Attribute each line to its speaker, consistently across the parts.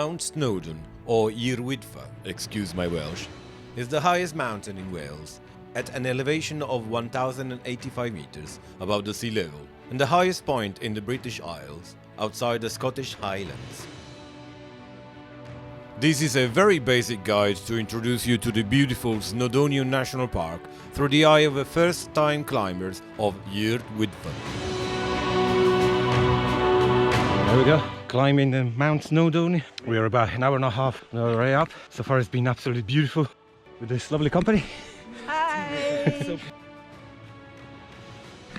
Speaker 1: Mount Snowdon, or Wyddfa, excuse my Welsh, is the highest mountain in Wales at an elevation of 1,085 metres above the sea level and the highest point in the British Isles outside the Scottish Highlands. This is a very basic guide to introduce you to the beautiful Snowdonian National Park through the eye of the first-time climbers of Wyddfa.
Speaker 2: There we go, climbing the Mount Snowdon. We are about an hour and a half on our way up. So far it's been absolutely beautiful with this lovely company.
Speaker 3: Hi!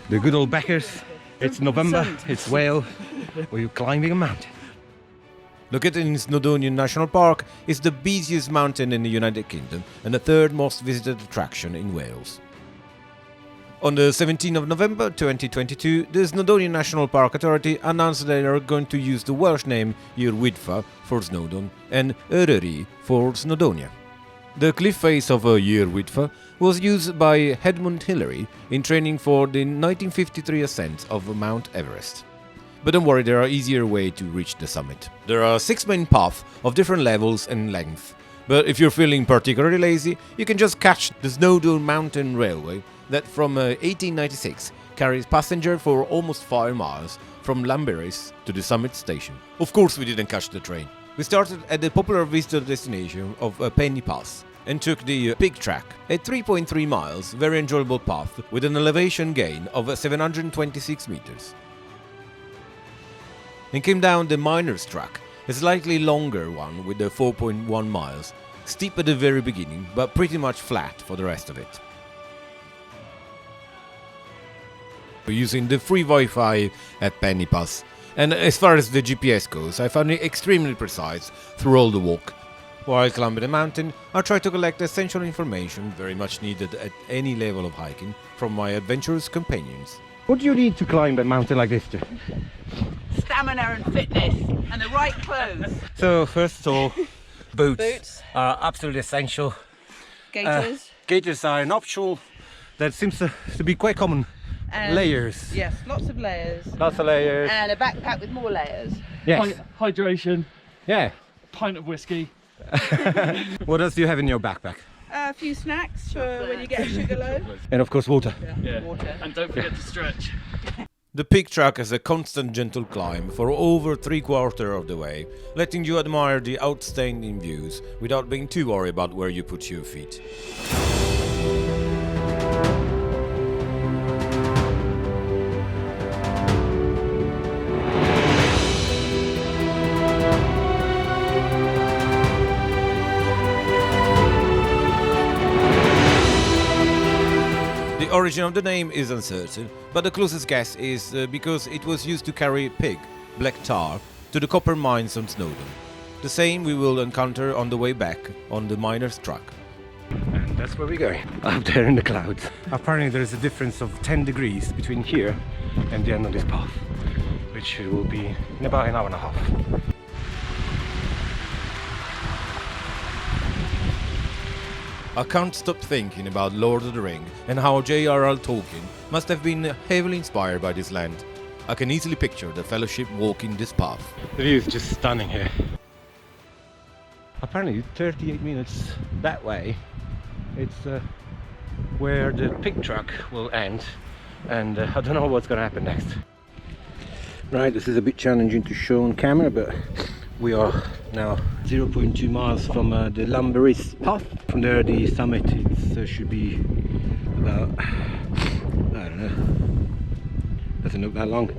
Speaker 2: The good old backers. It's November, it's Wales, we're climbing a mountain.
Speaker 1: Located in Snowdonian National Park, is the busiest mountain in the United Kingdom and the third most visited attraction in Wales. On the 17th of November 2022, the Snowdonian National Park Authority announced that they are going to use the Welsh name Wyddfa for Snowdon and Eryri for Snowdonia. The cliff face of Wyddfa was used by Edmund Hillary in training for the 1953 ascent of Mount Everest. But don't worry, there are easier ways to reach the summit. There are 6 main paths of different levels and length, but if you're feeling particularly lazy, you can just catch the Snowdon Mountain Railway that from 1896 carries passengers for almost 5 miles from Llanberis to the summit station. Of course we didn't catch the train. We started at the popular visitor destination of Penny Pass and took the Pig Track, a 3.3 miles, very enjoyable path with an elevation gain of 726 meters. And came down the Miners' Track, a slightly longer one with the 4.1 miles, steep at the very beginning but pretty much flat for the rest of it. We're using the free Wi-Fi at Penny Pass, and as far as the GPS goes, I found it extremely precise through all the walk. While climbing the mountain, I tried to collect essential information very much needed at any level of hiking from my adventurous companions.
Speaker 2: What do you need to climb a mountain like this?
Speaker 3: Stamina and fitness and the right clothes.
Speaker 2: So first of all, boots,
Speaker 3: Boots.
Speaker 2: are absolutely essential.
Speaker 3: Gaiters.
Speaker 2: Gaiters are an optional that seems to be quite common.
Speaker 3: And
Speaker 2: Layers.
Speaker 3: Yes, lots of layers.
Speaker 2: Lots of layers.
Speaker 3: And a backpack with more layers.
Speaker 2: Yes.
Speaker 4: Hydration,
Speaker 2: Yeah.
Speaker 4: pint of whiskey.
Speaker 2: What else do you have in your backpack?
Speaker 3: A few snacks for when you get a sugar low.
Speaker 2: And of course water.
Speaker 4: Yeah.
Speaker 3: Water.
Speaker 4: And don't forget to stretch.
Speaker 1: The Pig Track has a constant gentle climb for over 3/4 of the way, letting you admire the outstanding views without being too worried about where you put your feet. The origin of the name is uncertain, but the closest guess is because it was used to carry pig, black tar, to the copper mines on Snowdon. The same we will encounter on the way back on the Miners' Track.
Speaker 2: And that's where we're going, up there in the clouds. Apparently there is a difference of 10 degrees between here and the end of this path, which will be in about an hour and a half.
Speaker 1: I can't stop thinking about Lord of the Rings and how J.R.R. Tolkien must have been heavily inspired by this land. I can easily picture the Fellowship walking this path.
Speaker 2: The view is just stunning here. Apparently 38 minutes that way, it's where the Pig Track will end, and I don't know what's going to happen next. Right, this is a bit challenging to show on camera, but we are now 0.2 miles from the Llanberis path. From there the summit should be about, I don't know, doesn't look that long.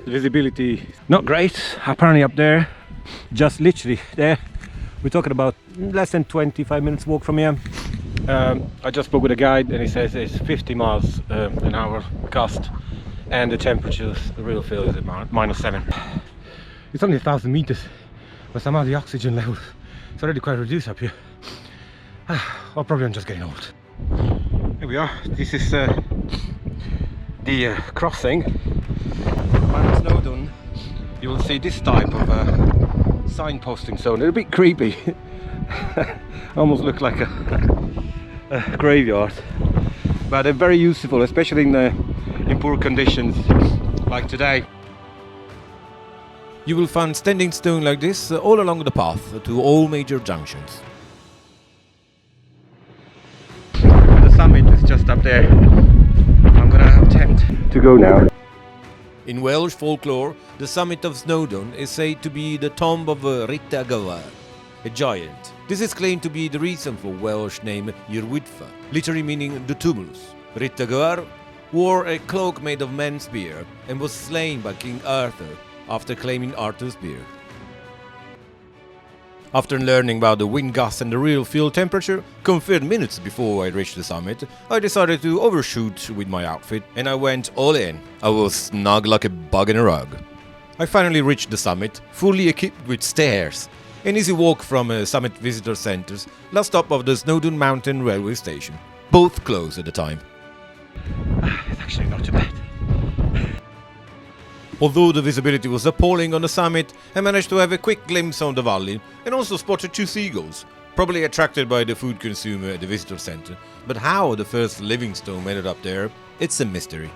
Speaker 2: Visibility not great, apparently up there, just literally there. We're talking about less than 25 minutes walk from here. I just spoke with a guide and he says it's 50 miles an hour gust, and the temperatures, the real feel is at -7. It's only 1,000 meters, but somehow the oxygen level is already quite reduced up here. Or probably I'm just getting old. Here we are. This is the crossing. Mount Snowdon. You will see this type of signposting zone. It's a bit creepy. Almost look like a graveyard, but they're very useful, especially in poor conditions like today.
Speaker 1: You will find standing stone like this all along the path to all major junctions.
Speaker 2: The summit is just up there. I'm gonna attempt to go now.
Speaker 1: In Welsh folklore, the summit of Snowdon is said to be the tomb of Wyddfa An, a giant. This is claimed to be the reason for Welsh name Wyddfa, literally meaning the tumulus. Wyddfa An wore a cloak made of men's beard and was slain by King Arthur after claiming Arthur's beard. After learning about the wind gusts and the real field temperature, confirmed minutes before I reached the summit, I decided to overshoot with my outfit and I went all in. I was snug like a bug in a rug. I finally reached the summit, fully equipped with stairs. An easy walk from Summit Visitor Centre's last stop of the Snowdon Mountain Railway Station. Both closed at the time.
Speaker 2: It's actually not too bad.
Speaker 1: Although the visibility was appalling on the summit, I managed to have a quick glimpse of the valley and also spotted 2 seagulls, probably attracted by the food consumer at the visitor center. But how the first living stone ended up there, it's a mystery.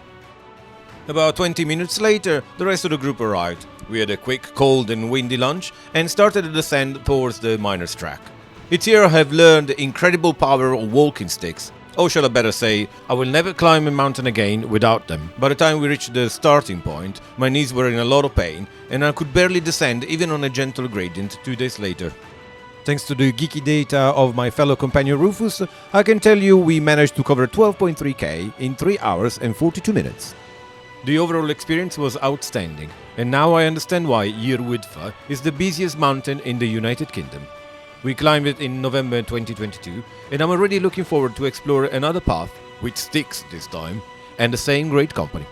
Speaker 1: About 20 minutes later, the rest of the group arrived. We had a quick, cold and windy lunch and started the descent towards the miner's track. It's here I have learned the incredible power of walking sticks. Or shall I better say, I will never climb a mountain again without them. By the time we reached the starting point, my knees were in a lot of pain and I could barely descend even on a gentle gradient 2 days later. Thanks to the geeky data of my fellow companion Rufus, I can tell you we managed to cover 12.3k in 3 hours and 42 minutes. The overall experience was outstanding, and now I understand why Wyddfa is the busiest mountain in the United Kingdom. We climbed it in November 2022, and I'm already looking forward to explore another path, with sticks this time, and the same great company.